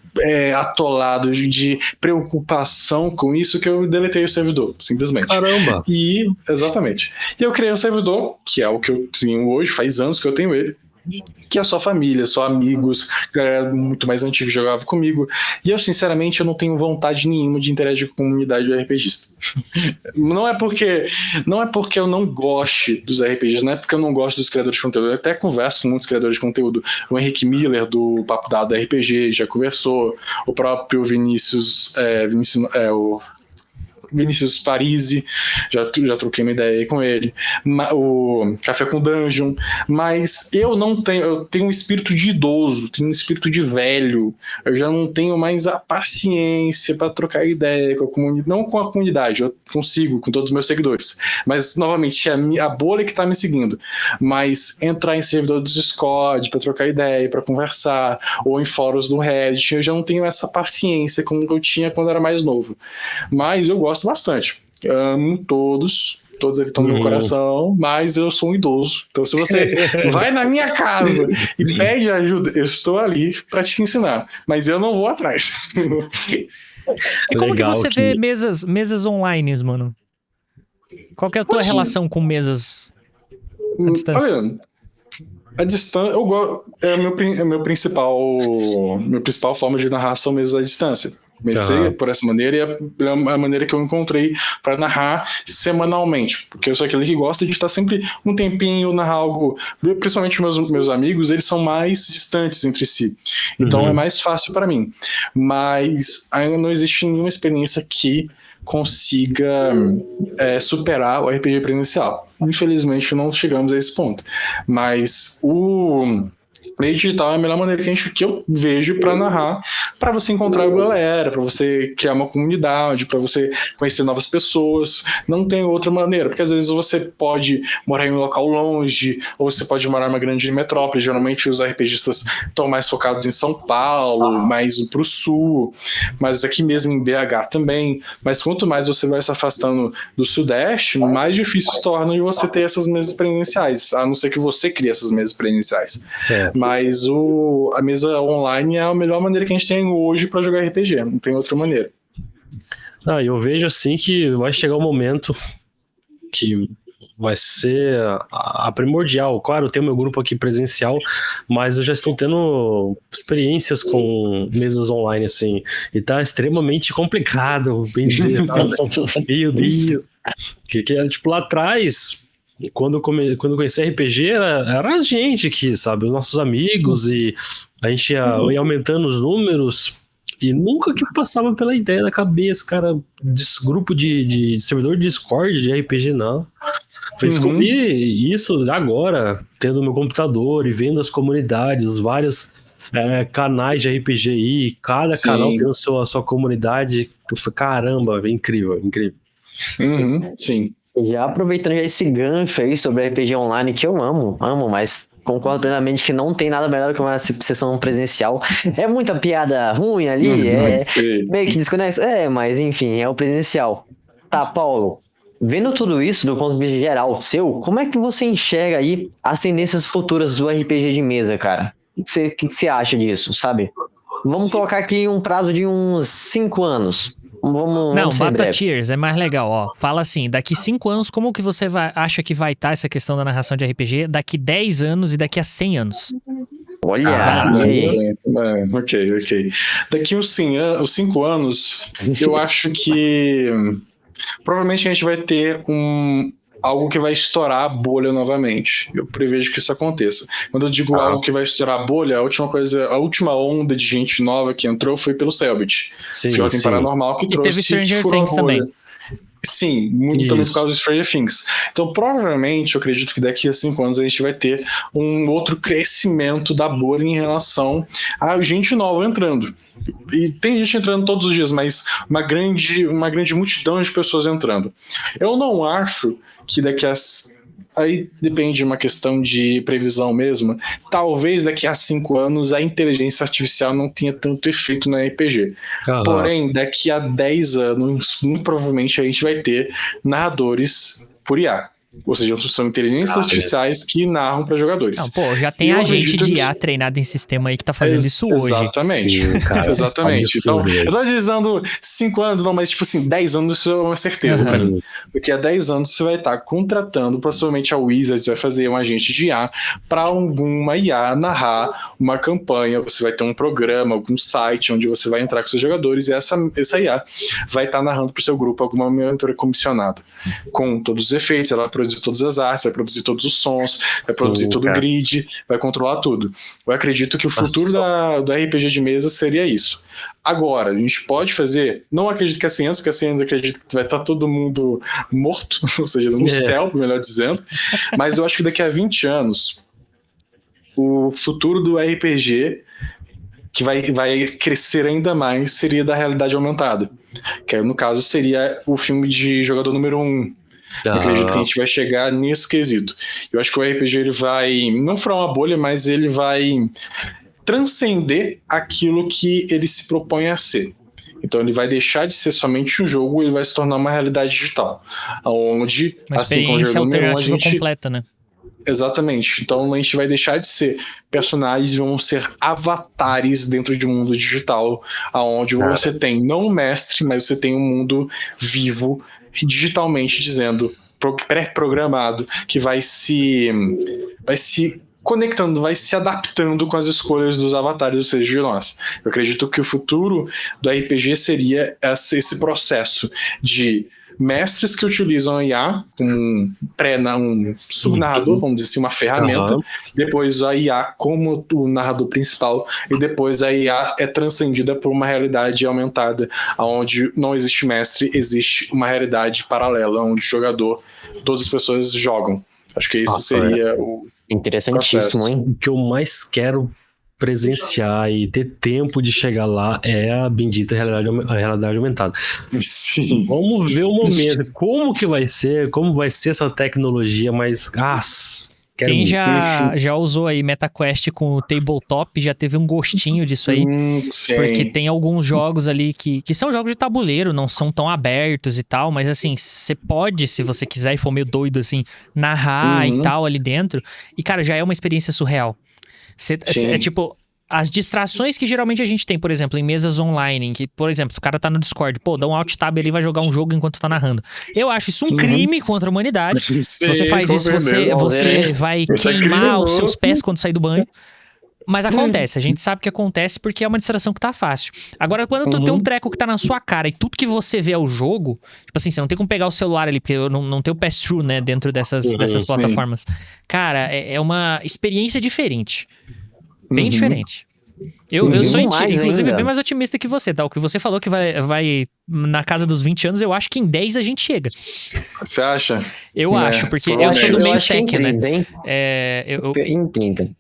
atolado de preocupação com isso que eu deletei o servidor, simplesmente. Caramba! Exatamente. E eu criei um servidor, que é o que eu tenho hoje, faz anos que eu tenho ele, que é só família, só amigos, galera muito mais antiga que jogava comigo. E eu, sinceramente, eu não tenho vontade nenhuma de interagir com a comunidade do RPGista. Não é porque eu não goste dos RPGs, não é porque eu não gosto dos criadores de conteúdo. Eu até converso com muitos criadores de conteúdo. O Henrique Miller, do Papo Dado RPG, já conversou. O próprio Vinícius Parisi, já troquei uma ideia aí com ele, o Café com Dungeon, mas eu tenho um espírito de idoso, tenho um espírito de velho, eu já não tenho mais a paciência para trocar ideia com a comunidade, não com a comunidade, eu consigo com todos os meus seguidores, mas novamente é a bolha que tá me seguindo, mas entrar em servidor do Discord para trocar ideia, para conversar, ou em fóruns do Reddit, eu já não tenho essa paciência como eu tinha quando era mais novo, mas eu gosto bastante. Amo todos eles estão no meu coração, mas eu sou um idoso. Então, se você vai na minha casa e pede ajuda, eu estou ali para te ensinar, mas eu não vou atrás. E como que você vê mesas online, mano? Qual que é a tua relação com mesas à distância? Olha, a distância, eu gosto, é a minha principal forma de narrar são mesas à distância. Comecei por essa maneira e é a maneira que eu encontrei para narrar semanalmente, porque eu sou aquele que gosta de estar sempre um tempinho, narrar algo, principalmente meus amigos, eles são mais distantes entre si, então é mais fácil para mim, mas ainda não existe nenhuma experiência que consiga superar o RPG presencial. Infelizmente não chegamos a esse ponto, mas o meio digital é a melhor maneira que eu vejo para narrar, para você encontrar a galera, para você criar uma comunidade, para você conhecer novas pessoas. Não tem outra maneira, porque às vezes você pode morar em um local longe, ou você pode morar em uma grande metrópole. Geralmente os RPGistas estão mais focados em São Paulo, mais pro sul, mas aqui mesmo em BH também. Mas quanto mais você vai se afastando do Sudeste, mais difícil se torna de você ter essas mesas presenciais, a não ser que você crie essas mesas presenciais. Mas a mesa online é a melhor maneira que a gente tem hoje para jogar RPG, não tem outra maneira. Eu vejo assim que vai chegar um momento que vai ser a primordial. Claro, eu tenho meu grupo aqui presencial, mas eu já estou tendo experiências com mesas online, assim, e tá extremamente complicado, bem dizer, sabe? Meu Deus! Que era, tipo, lá atrás... Quando eu conheci RPG, era a gente aqui, sabe? Os nossos amigos, e a gente ia aumentando os números, e nunca que passava pela ideia da cabeça, cara, desse grupo de servidor de Discord de RPG, não. Foi descobrir isso agora, tendo meu computador e vendo as comunidades, os vários canais de RPG aí, cada canal tem a sua comunidade. Eu falei, caramba, é incrível, incrível. Sim. Já aproveitando esse gancho aí sobre RPG online, que eu amo, mas concordo plenamente que não tem nada melhor que uma sessão presencial. É muita piada ruim ali, meio que desconexo. Mas enfim, é o presencial. Tá, Paulo, vendo tudo isso do ponto de vista geral seu, como é que você enxerga aí as tendências futuras do RPG de mesa, cara? O que você acha disso, sabe? Vamos colocar aqui um prazo de uns 5 anos. Não, bota tiers, é mais legal, ó. Fala assim, daqui 5 anos, como que você acha que vai estar essa questão da narração de RPG? Daqui 10 anos e daqui a 100 anos. Olha, ok. Daqui uns 5 anos, eu acho que provavelmente a gente vai ter algo que vai estourar a bolha novamente. Eu prevejo que isso aconteça. Quando eu digo algo que vai estourar a bolha, a última onda de gente nova que entrou foi pelo Cellbit. Foi Ordem Paranormal que trouxe. Teve Stranger Things também. Sim, muito também por causa do Stranger Things. Então, provavelmente, eu acredito que daqui a 5 anos a gente vai ter um outro crescimento da bolha em relação a gente nova entrando. E tem gente entrando todos os dias, mas uma grande multidão de pessoas entrando. Eu não acho que daqui a... Aí depende de uma questão de previsão mesmo. Talvez daqui a 5 anos a inteligência artificial não tenha tanto efeito no RPG. Porém, daqui a 10 anos, muito provavelmente a gente vai ter narradores por IA. Ou seja, são inteligências artificiais que narram para jogadores. Não, pô, já tem agente de IA treinado em sistema aí que tá fazendo isso hoje. Exatamente. Sim, cara, exatamente. Então, eu tô dizendo 5 anos, não, mas tipo assim, 10 anos isso é uma certeza pra mim. Porque há 10 anos você vai estar contratando, possivelmente a Wizards vai fazer um agente de IA para alguma IA narrar uma campanha. Você vai ter um programa, algum site onde você vai entrar com seus jogadores e essa IA vai estar narrando pro seu grupo alguma mentora comissionada. Com todos os efeitos, ela vai produzir todas as artes, vai produzir todos os sons, vai produzir todo o grid, vai controlar tudo. Eu acredito que o futuro do RPG de mesa seria isso. Agora, a gente pode fazer, não acredito que é 100 anos, porque assim ainda acredito que vai estar todo mundo morto, ou seja, no céu, melhor dizendo, mas eu acho que daqui a 20 anos o futuro do RPG que vai crescer ainda mais seria da realidade aumentada, que no caso seria o filme de jogador número 1. Eu acredito que a gente vai chegar nesse quesito. Eu acho que o RPG ele vai não furar uma bolha, mas ele vai transcender aquilo que ele se propõe a ser. Então ele vai deixar de ser somente um jogo e ele vai se tornar uma realidade digital, onde uma assim como o jogo número 1 a gente completa, né? Exatamente. Então a gente vai deixar de ser personagens e vão ser avatares dentro de um mundo digital, onde você tem não um mestre, mas você tem um mundo vivo digitalmente dizendo, pré-programado, que vai se conectando, vai se adaptando com as escolhas dos avatares, ou seja, de nós. Eu acredito que o futuro do RPG seria esse processo de mestres que utilizam a IA, um subnarrador, vamos dizer assim, uma ferramenta, depois a IA como o narrador principal, e depois a IA é transcendida por uma realidade aumentada, onde não existe mestre, existe uma realidade paralela, onde o jogador, todas as pessoas jogam. Acho que isso seria o interessantíssimo, processo. hein? O que eu mais quero presenciar e ter tempo de chegar lá é a bendita realidade aumentada. Sim. Vamos ver o momento, como vai ser essa tecnologia, mas quem já usou aí MetaQuest com o Tabletop já teve um gostinho disso aí, porque tem alguns jogos ali que são jogos de tabuleiro, não são tão abertos e tal, mas assim, você pode, se você quiser e for meio doido assim, narrar e tal ali dentro, e cara, já é uma experiência surreal. É tipo, as distrações que geralmente a gente tem, por exemplo, em mesas online, em que, por exemplo, o cara tá no Discord, dá um alt tab ali e vai jogar um jogo enquanto tá narrando. Eu acho isso um crime contra a humanidade. Se você faz isso, você vai queimar os seus pés quando sair do banho. Mas acontece, a gente sabe que acontece porque é uma distração que tá fácil. Agora, quando tu tem um treco que tá na sua cara e tudo que você vê é o jogo, tipo assim, você não tem como pegar o celular ali, porque não tem o pass-through, né, dentro dessas plataformas. Cara, é uma experiência diferente. Bem diferente. Eu sou, inclusive, bem mais otimista que você, tá? O que você falou que vai na casa dos 20 anos, eu acho que em 10 a gente chega. Você acha? Eu acho, porque eu sou do meio tech, né? Eu entendo.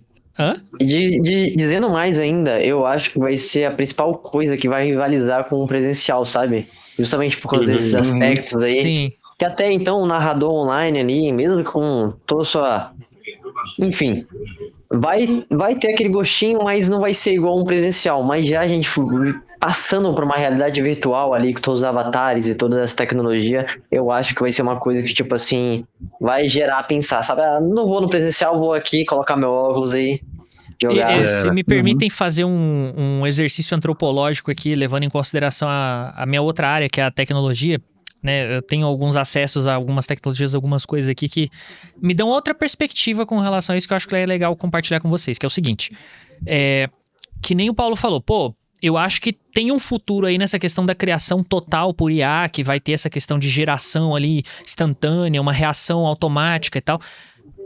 Hã? Dizendo mais ainda, eu acho que vai ser a principal coisa que vai rivalizar com o presencial, sabe? Justamente por causa desses aspectos aí. Sim. Que até então o narrador online ali, mesmo com toda a sua... Enfim, vai ter aquele gostinho, mas não vai ser igual um presencial. Mas já a gente passando por uma realidade virtual ali, com todos os avatares e toda essa tecnologia, eu acho que vai ser uma coisa que, tipo assim, vai gerar a pensar, sabe? Não vou no presencial, vou aqui, colocar meu óculos e jogar. Se me permitem fazer um exercício antropológico aqui, levando em consideração a minha outra área, que é a tecnologia, né? Eu tenho alguns acessos a algumas tecnologias, algumas coisas aqui que me dão outra perspectiva com relação a isso, que eu acho que é legal compartilhar com vocês, que é o seguinte, que nem o Paulo falou, eu acho que tem um futuro aí nessa questão da criação total por IA, que vai ter essa questão de geração ali instantânea, uma reação automática e tal.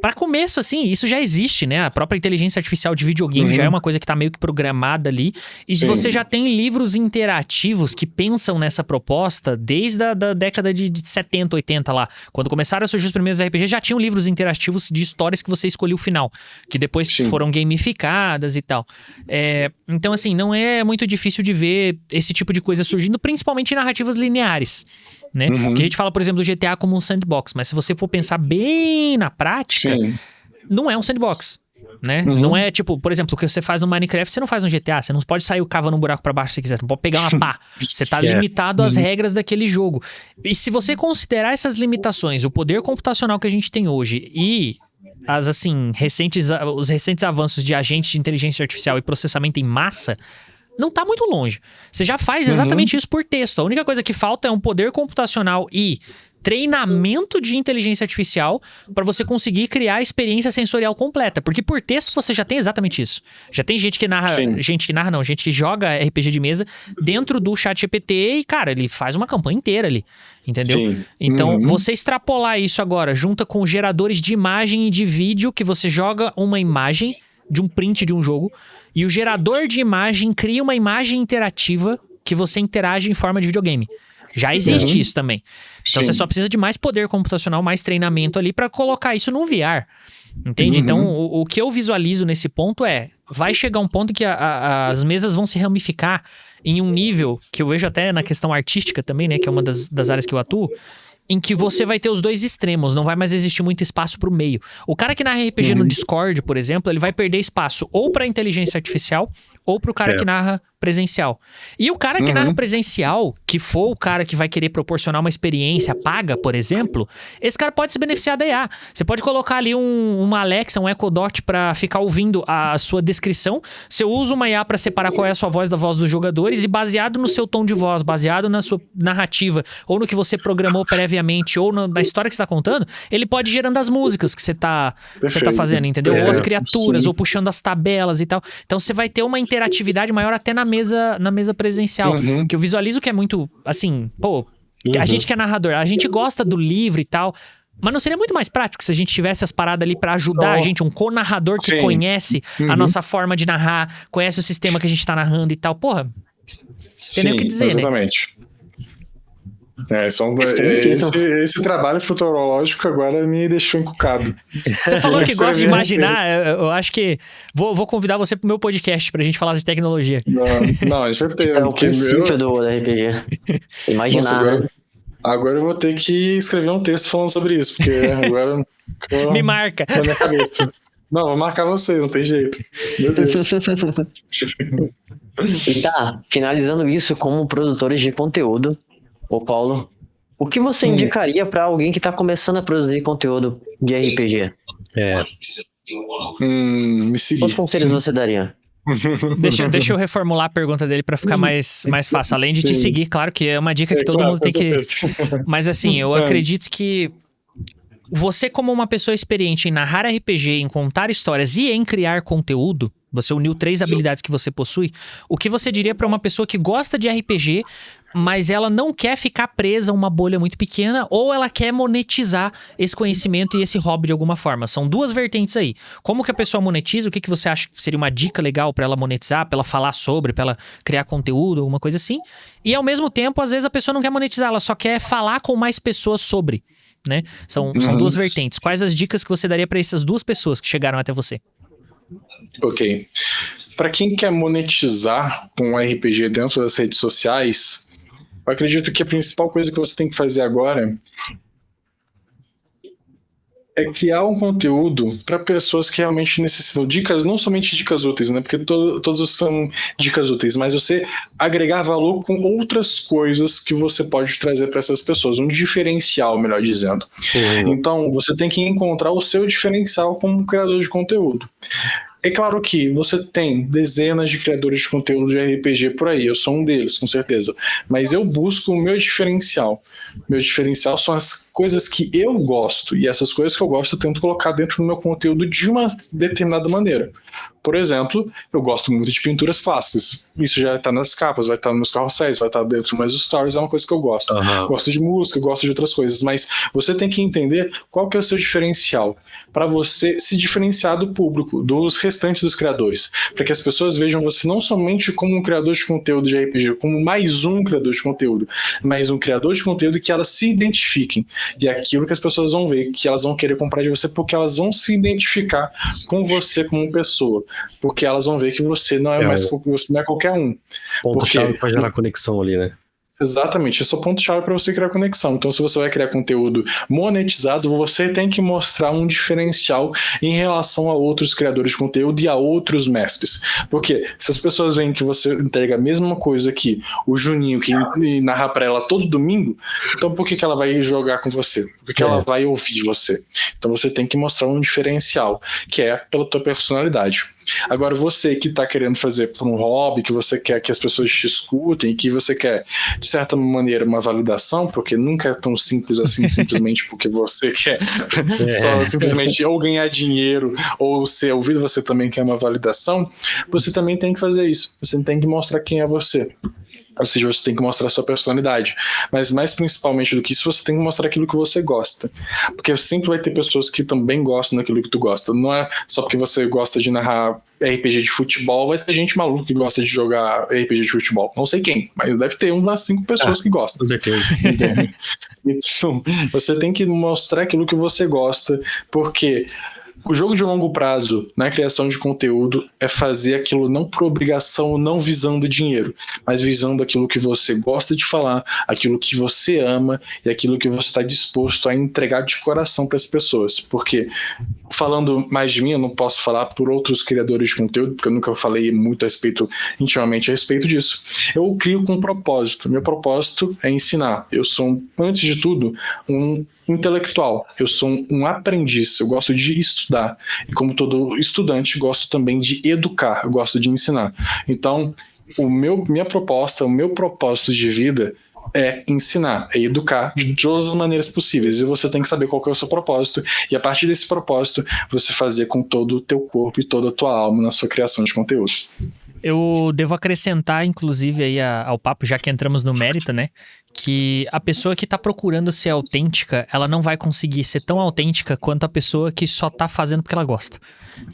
Para começo, assim, isso já existe, né? A própria inteligência artificial de videogame já é uma coisa que tá meio que programada ali. E se você já tem livros interativos que pensam nessa proposta desde a da década de 70, 80 lá. Quando começaram a surgir os primeiros RPGs, já tinham livros interativos de histórias que você escolhia o final. Que depois foram gamificadas e tal. Então, assim, não é muito difícil de ver esse tipo de coisa surgindo, principalmente em narrativas lineares. Né? Que a gente fala, por exemplo, do GTA como um sandbox, mas se você for pensar bem na prática, não é um sandbox, né? Não é tipo, por exemplo, o que você faz no Minecraft, você não faz no GTA, você não pode sair cavando um buraco pra baixo se você quiser, você não pode pegar uma pá, você tá limitado às regras daquele jogo. E se você considerar essas limitações, o poder computacional que a gente tem hoje e os recentes avanços de agentes de inteligência artificial e processamento em massa, não tá muito longe. Você já faz exatamente isso por texto. A única coisa que falta é um poder computacional e treinamento de inteligência artificial para você conseguir criar a experiência sensorial completa. Porque por texto você já tem exatamente isso. Já tem gente que narra... Gente que joga RPG de mesa dentro do ChatGPT e, cara, ele faz uma campanha inteira ali. Entendeu? Então, você extrapolar isso agora, junta com geradores de imagem e de vídeo, que você joga uma imagem de um print de um jogo, e o gerador de imagem cria uma imagem interativa que você interage em forma de videogame. Já existe isso também. Então você só precisa de mais poder computacional, mais treinamento ali para colocar isso no VR. Entende? Então o que eu visualizo nesse ponto vai chegar um ponto que as mesas vão se ramificar em um nível que eu vejo até na questão artística também, né, que é uma das áreas que eu atuo, em que você vai ter os dois extremos, não vai mais existir muito espaço pro meio. O cara que narra RPG no Discord, por exemplo, ele vai perder espaço ou pra inteligência artificial ou pro cara que narra presencial. E o cara que narra presencial, que for o cara que vai querer proporcionar uma experiência paga, por exemplo, esse cara pode se beneficiar da IA. Você pode colocar ali uma Alexa, um Echo Dot pra ficar ouvindo a sua descrição. Você usa uma IA pra separar qual é a sua voz da voz dos jogadores e baseado no seu tom de voz, baseado na sua narrativa, ou no que você programou previamente, ou na história que você tá contando, ele pode ir gerando as músicas que você tá fazendo, entendeu? Ou as criaturas, ou puxando as tabelas e tal. Então você vai ter uma interatividade maior até na mesa presencial. Que eu visualizo que é muito, assim, a gente que é narrador, a gente gosta do livro e tal, mas não seria muito mais prático se a gente tivesse as paradas ali pra ajudar a gente, um co-narrador que conhece a nossa forma de narrar, conhece o sistema que a gente tá narrando e tal. Tem nem o que dizer, exatamente. Né? Esse trabalho futurológico agora me deixou encucado. Você falou que gosta de imaginar, eu acho que vou convidar você pro meu podcast pra gente falar de tecnologia. Não, a gente vai ter. Isso é o princípio do RPG. Imaginar. Nossa, agora eu vou ter que escrever um texto falando sobre isso, porque agora... Me marca. Na minha cabeça. Não, vou marcar você, não tem jeito. Meu Deus. E tá, finalizando isso, como produtores de conteúdo, ô Paulo, o que você indicaria pra alguém que tá começando a produzir conteúdo de RPG? Me seguir. Quais conselhos você daria? Deixa eu reformular a pergunta dele pra ficar mais fácil. Além de te seguir, claro que é uma dica que todo mundo tem que... Mas assim, eu acredito que você, como uma pessoa experiente em narrar RPG, em contar histórias e em criar conteúdo, você uniu 3 habilidades que você possui, o que você diria pra uma pessoa que gosta de RPG, mas ela não quer ficar presa a uma bolha muito pequena, ou ela quer monetizar esse conhecimento e esse hobby de alguma forma? São 2 vertentes aí. Como que a pessoa monetiza? O que você acha que seria uma dica legal pra ela monetizar, pra ela falar sobre, pra ela criar conteúdo, alguma coisa assim? E ao mesmo tempo, às vezes a pessoa não quer monetizar, ela só quer falar com mais pessoas sobre, né? São 2 vertentes. Quais as dicas que você daria pra essas 2 pessoas que chegaram até você? Ok. Para quem quer monetizar com um RPG dentro das redes sociais, eu acredito que a principal coisa que você tem que fazer agora é criar um conteúdo para pessoas que realmente necessitam dicas, não somente dicas úteis, né? Porque todos são dicas úteis, mas você agregar valor com outras coisas que você pode trazer para essas pessoas, um diferencial, melhor dizendo. Então, você tem que encontrar o seu diferencial como criador de conteúdo. É claro que você tem dezenas de criadores de conteúdo de RPG por aí, eu sou um deles, com certeza. Mas eu busco o meu diferencial. Meu diferencial são as coisas que eu gosto, e essas coisas que eu gosto eu tento colocar dentro do meu conteúdo de uma determinada maneira. Por exemplo, eu gosto muito de pinturas clássicas. Isso já está nas capas, vai estar nos meus carrosséis, vai estar dentro dos meus stories, é uma coisa que eu gosto. Gosto de música, gosto de outras coisas, mas você tem que entender qual que é o seu diferencial, para você se diferenciar do público, dos restantes dos criadores, para que as pessoas vejam você não somente como um criador de conteúdo de RPG, como mais um criador de conteúdo, mas um criador de conteúdo que elas se identifiquem. E é aquilo que as pessoas vão ver, que elas vão querer comprar de você, porque elas vão se identificar com você como pessoa. Porque elas vão ver que você não é mais, você não é qualquer um. Ponto-chave para gerar conexão ali, né? Exatamente, esse é o ponto-chave para você criar conexão. Então, se você vai criar conteúdo monetizado, você tem que mostrar um diferencial em relação a outros criadores de conteúdo e a outros mestres. Porque se as pessoas veem que você entrega a mesma coisa que o Juninho, que narra para ela todo domingo, então por que ela vai jogar com você? Por que ela vai ouvir você? Então, você tem que mostrar um diferencial, que é pela tua personalidade. Agora, você que está querendo fazer por um hobby, que você quer que as pessoas te escutem, que você quer, de certa maneira, uma validação, porque nunca é tão simples assim, simplesmente porque você quer só simplesmente ou ganhar dinheiro ou ser ouvido, você também quer uma validação, você também tem que fazer isso. Você tem que mostrar quem é você. Ou seja, você tem que mostrar a sua personalidade. Mas mais principalmente do que isso, você tem que mostrar aquilo que você gosta. Porque sempre vai ter pessoas que também gostam daquilo que tu gosta. Não é só porque você gosta de narrar RPG de futebol, vai ter gente maluca que gosta de jogar RPG de futebol. Não sei quem, mas deve ter umas 5 pessoas que gostam. Com certeza. Então, você tem que mostrar aquilo que você gosta, porque o jogo de longo prazo na criação de conteúdo é fazer aquilo não por obrigação, não visando dinheiro, mas visando aquilo que você gosta de falar, aquilo que você ama e aquilo que você está disposto a entregar de coração para as pessoas. Porque, falando mais de mim, eu não posso falar por outros criadores de conteúdo, porque eu nunca falei muito intimamente a respeito disso. Eu crio com um propósito. Meu propósito é ensinar. Eu sou, antes de tudo, um intelectual. Eu sou um aprendiz. Eu gosto de estudar. E como todo estudante, gosto também de educar. Eu gosto de ensinar. Então, minha proposta, o meu propósito de vida é ensinar, é educar de todas as maneiras possíveis. E você tem que saber qual que é o seu propósito. E a partir desse propósito, você fazer com todo o teu corpo e toda a tua alma na sua criação de conteúdo. Eu devo acrescentar, inclusive, aí ao papo, já que entramos no mérito, né? Que a pessoa que tá procurando ser autêntica, ela não vai conseguir ser tão autêntica quanto a pessoa que só tá fazendo porque ela gosta.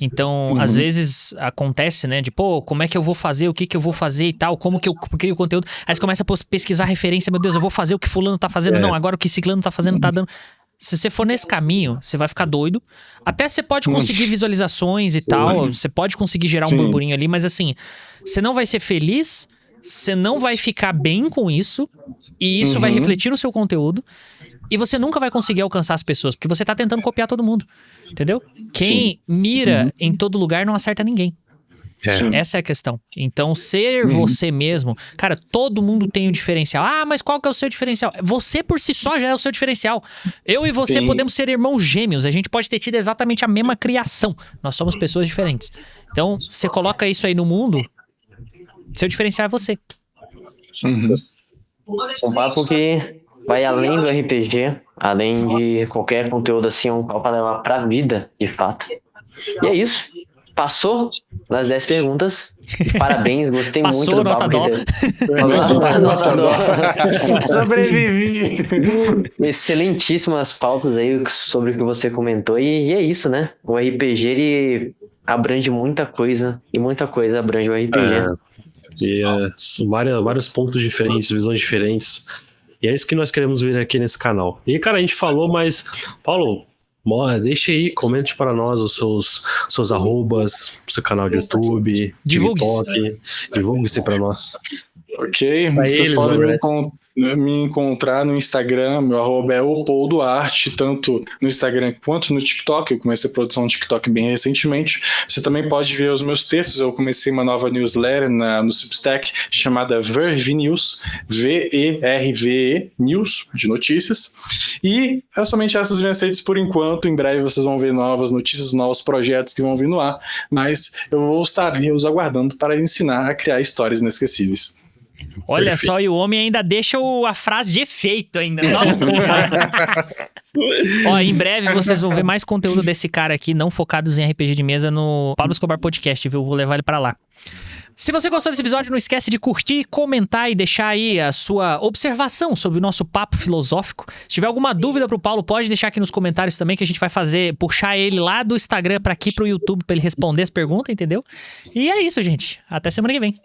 Então, às vezes acontece, né? De, pô, como é que eu vou fazer? O que que eu vou fazer e tal? Como que eu crio conteúdo? Aí você começa a pesquisar referência. Meu Deus, eu vou fazer o que fulano tá fazendo. Não, agora o que ciclano tá fazendo tá dando... Se você for nesse caminho, você vai ficar doido. Até você pode conseguir visualizações e tal. Você pode conseguir gerar um burburinho ali. Mas assim, você não vai ser feliz. Você não vai ficar bem com isso. E isso vai refletir no seu conteúdo. E você nunca vai conseguir alcançar as pessoas. Porque você tá tentando copiar todo mundo. Entendeu? Quem mira em todo lugar não acerta ninguém. Essa é a questão. Então, ser você mesmo... Cara, todo mundo tem um diferencial. Ah, mas qual que é o seu diferencial? Você por si só já é o seu diferencial. Eu e você podemos ser irmãos gêmeos. A gente pode ter tido exatamente a mesma criação. Nós somos pessoas diferentes. Então, você coloca isso aí no mundo, seu diferencial é você. Um papo que vai além do RPG, além de qualquer conteúdo assim, um papo pra levar pra vida, de fato. E é isso. Passou nas 10 perguntas. Parabéns, gostei muito do papo. Nota dó. Sobrevivi. Excelentíssimas pautas aí sobre o que você comentou. E é isso, né? O RPG, ele abrange muita coisa. E muita coisa abrange o RPG. Vários pontos diferentes, visões diferentes. E é isso que nós queremos ver aqui nesse canal. E, cara, a gente falou, mas... Paulo... Deixa aí, comente para nós os seus arrobas, seu canal de YouTube, TikTok, divulgue-se para nós. Ok, vocês podem me encontrar. me encontrar no Instagram, meu arroba é opoldoarte, tanto no Instagram quanto no TikTok. Eu comecei a produção no TikTok bem recentemente. Você também pode ver os meus textos. Eu comecei uma nova newsletter no Substack chamada Verve News, VERVE News, de notícias. E é somente essas minhas redes por enquanto. Em breve vocês vão ver novas notícias, novos projetos que vão vir no ar, mas eu vou estar ali os aguardando para ensinar a criar histórias inesquecíveis. Olha só, e o homem ainda deixa a frase de efeito ainda. Nossa Senhora. Ó, em breve vocês vão ver mais conteúdo desse cara aqui, não focados em RPG de mesa, no Pablo Escobar Podcast, viu? Vou levar ele pra lá. Se você gostou desse episódio, não esquece de curtir, comentar e deixar aí a sua observação sobre o nosso papo filosófico. Se tiver alguma dúvida pro Paulo, pode deixar aqui nos comentários também, que a gente vai puxar ele lá do Instagram pra aqui pro YouTube pra ele responder as perguntas, entendeu? E é isso, gente. Até semana que vem.